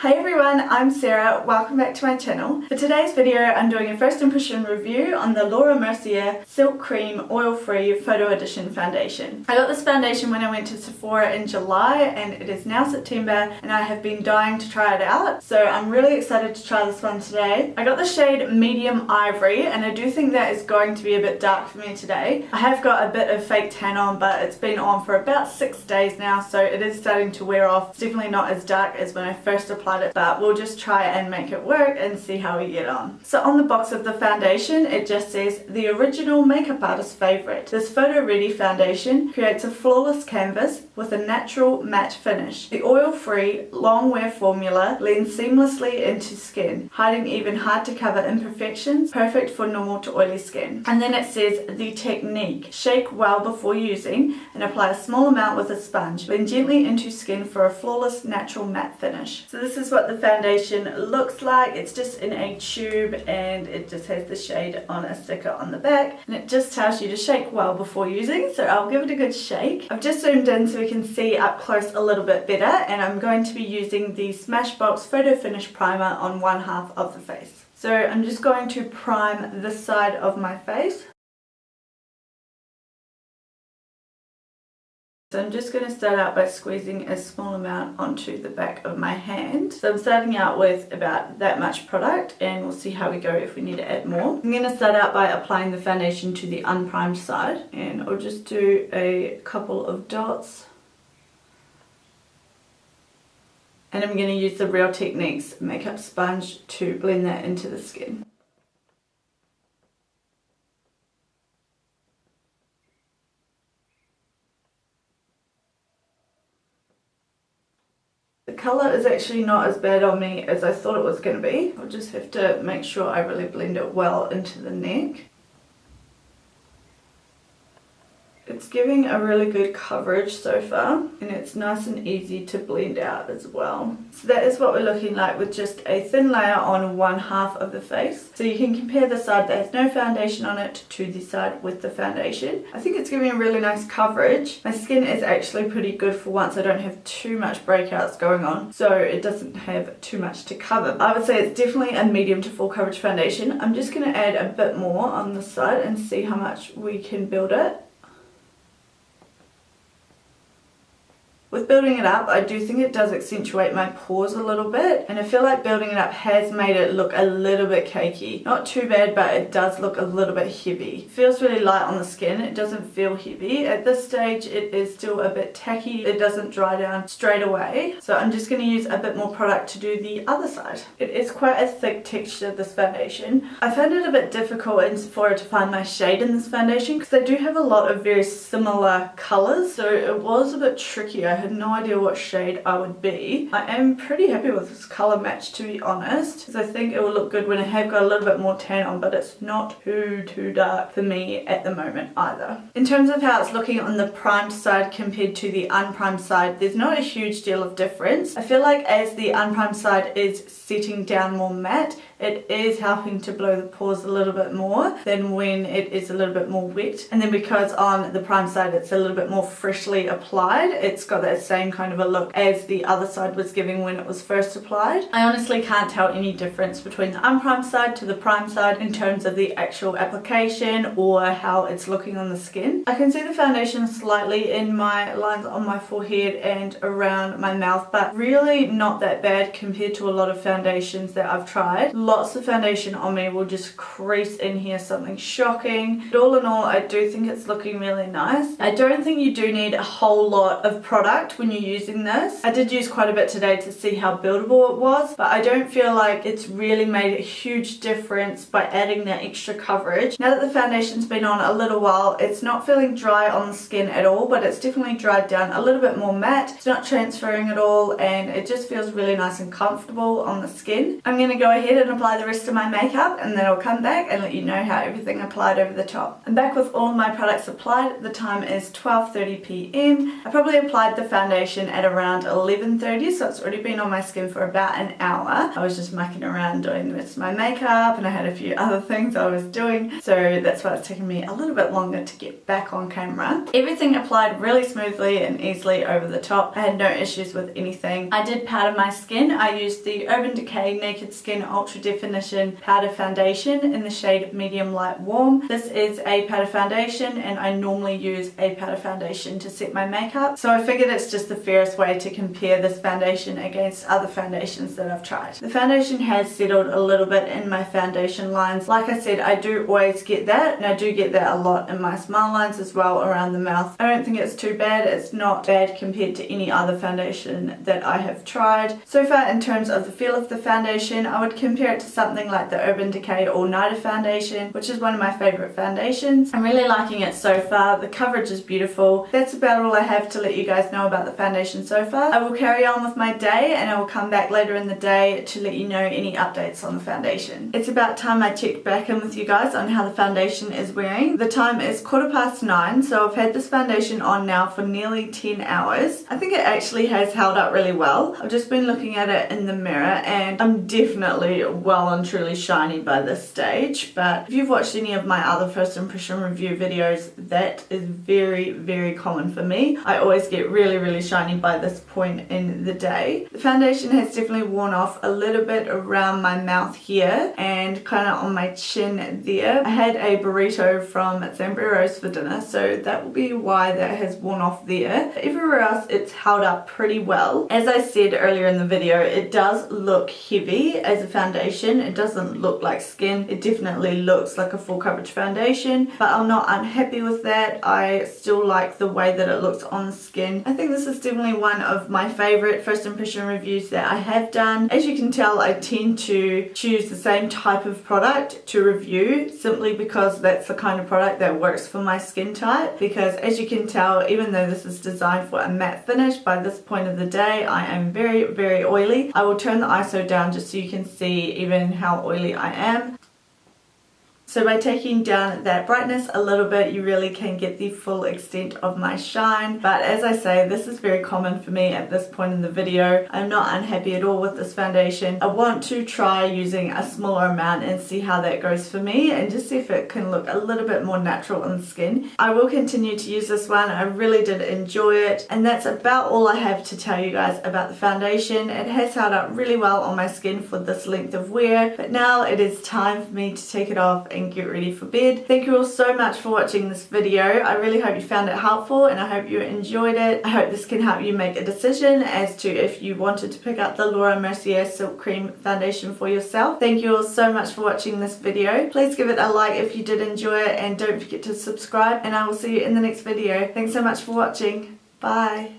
Hey everyone, I'm Sarah. Welcome back to my channel. For today's video, I'm doing a first impression review on the Mercier Silk Cream Oil Free Photo Edition Foundation. I got this foundation when I went to Sephora in July and it is now September and I have been dying to try it out. So I'm really excited to try this one today. I got the shade Medium Ivory and I do think that is going to be a bit dark for me today. I have got a bit of fake tan on, but it's been on for about 6 days now, so it is starting to wear off. It's definitely not as dark as when I first applied it, but we'll just try and make it work and see how we get on. So on the box of the foundation it just says the original makeup artist's favourite. This photo ready foundation creates a flawless canvas with a natural matte finish. The oil free long wear formula blends seamlessly into skin, hiding even hard to cover imperfections, perfect for normal to oily skin. And then it says the technique: shake well before using and apply a small amount with a sponge. Blend gently into skin for a flawless natural matte finish. So this is what the foundation looks like. It's just in a tube and it just has the shade on a sticker on the back, and it just tells you to shake well before using, so I'll give it a good shake. I've just zoomed in so we can see up close a little bit better, and I'm going to be using the Smashbox Photo Finish Primer on one half of the face. So I'm just going to prime this side of my face. So I'm just going to start out by squeezing a small amount onto the back of my hand. So I'm starting out with about that much product and we'll see how we go if we need to add more. I'm going to start out by applying the foundation to the unprimed side, and I'll just do a couple of dots. And I'm going to use the Real Techniques makeup sponge to blend that into the skin. The colour is actually not as bad on me as I thought it was going to be. I'll just have to make sure I really blend it well into the neck. It's giving a really good coverage so far, and it's nice and easy to blend out as well. So that is what we're looking like with just a thin layer on one half of the face. So you can compare the side that has no foundation on it to the side with the foundation. I think it's giving a really nice coverage. My skin is actually pretty good for once. I don't have too much breakouts going on, so it doesn't have too much to cover. I would say it's definitely a medium to full coverage foundation. I'm just going to add a bit more on this side and see how much we can build it. With building it up, I do think it does accentuate my pores a little bit, and I feel like building it up has made it look a little bit cakey. Not too bad, but it does look a little bit heavy. It feels really light on the skin, it doesn't feel heavy. At this stage it is still a bit tacky, it doesn't dry down straight away. So I'm just going to use a bit more product to do the other side. It is quite a thick texture, this foundation. I found it a bit difficult in Sephora to find my shade in this foundation because they do have a lot of very similar colours, so it was a bit tricky. I had no idea what shade I would be. I am pretty happy with this colour match, to be honest, because I think it will look good when I have got a little bit more tan on, but it's not too dark for me at the moment either. In terms of how it's looking on the primed side compared to the unprimed side, there's not a huge deal of difference. I feel like as the unprimed side is setting down more matte, it is helping to blow the pores a little bit more than when it is a little bit more wet. And then because on the primed side it's a little bit more freshly applied, it's got that same kind of a look as the other side was giving when it was first applied. I honestly can't tell any difference between the unprimed side to the primed side in terms of the actual application or how it's looking on the skin. I can see the foundation slightly in my lines on my forehead and around my mouth, but really not that bad compared to a lot of foundations that I've tried. Lots of foundation on me will just crease in here, something shocking. But all in all, I do think it's looking really nice. I don't think you do need a whole lot of product when you're using this. I did use quite a bit today to see how buildable it was, but I don't feel like it's really made a huge difference by adding that extra coverage. Now that the foundation's been on a little while, it's not feeling dry on the skin at all, but it's definitely dried down a little bit more matte. It's not transferring at all, and it just feels really nice and comfortable on the skin. I'm going to go ahead and apply the rest of my makeup, and then I'll come back and let you know how everything applied over the top. I'm back with all of my products applied. The time is 12:30 p.m. I probably applied the foundation at around 11:30, so it's already been on my skin for about an hour. I was just mucking around doing the rest of my makeup, and I had a few other things I was doing, so that's why it's taken me a little bit longer to get back on camera. Everything applied really smoothly and easily over the top. I had no issues with anything. I did powder my skin. I used the Urban Decay Naked Skin Ultra Definition Powder Foundation in the shade Medium Light Warm. This is a powder foundation, and I normally use a powder foundation to set my makeup, so I figured it's just the fairest way to compare this foundation against other foundations that I've tried. The foundation has settled a little bit in my foundation lines. Like I said, I do always get that, and I do get that a lot in my smile lines as well, around the mouth. I don't think it's too bad. It's not bad compared to any other foundation that I have tried. So far, in terms of the feel of the foundation, I would compare it to something like the Urban Decay All Nighter foundation, which is one of my favorite foundations. I'm really liking it so far. The coverage is beautiful. That's about all I have to let you guys know about the foundation so far. I will carry on with my day, and I will come back later in the day to let you know any updates on the foundation. It's about time I checked back in with you guys on how the foundation is wearing. The time is 9:15, so I've had this foundation on now for nearly 10 hours. I think it actually has held up really well. I've just been looking at it in the mirror, and I'm definitely well and truly shiny by this stage, but if you've watched any of my other first impression review videos, that is very common for me. I always get really shiny by this point in the day. The foundation has definitely worn off a little bit around my mouth here and kind of on my chin there. I had a burrito from Rose for dinner, so that will be why that has worn off there. But everywhere else it's held up pretty well. As I said earlier in the video, it does look heavy as a foundation. It doesn't look like skin. It definitely looks like a full coverage foundation, but I'm not unhappy with that. I still like the way that it looks on the skin. I think this is definitely one of my favorite first impression reviews that I have done. As you can tell, I tend to choose the same type of product to review simply because that's the kind of product that works for my skin type, because as you can tell, even though this is designed for a matte finish, by this point of the day I am very oily. I will turn the ISO down just so you can see even how oily I am. So by taking down that brightness a little bit, you really can get the full extent of my shine. But as I say, this is very common for me at this point in the video. I'm not unhappy at all with this foundation. I want to try using a smaller amount and see how that goes for me, and just see if it can look a little bit more natural on the skin. I will continue to use this one. I really did enjoy it. And that's about all I have to tell you guys about the foundation. It has held up really well on my skin for this length of wear, but now it is time for me to take it off and get ready for bed. Thank you all so much for watching this video. I really hope you found it helpful, and I hope you enjoyed it. I hope this can help you make a decision as to if you wanted to pick up the Mercier Silk Cream foundation for yourself. Thank you all so much for watching this video. Please give it a like if you did enjoy it, and don't forget to subscribe, and I will see you in the next video. Thanks so much for watching. Bye.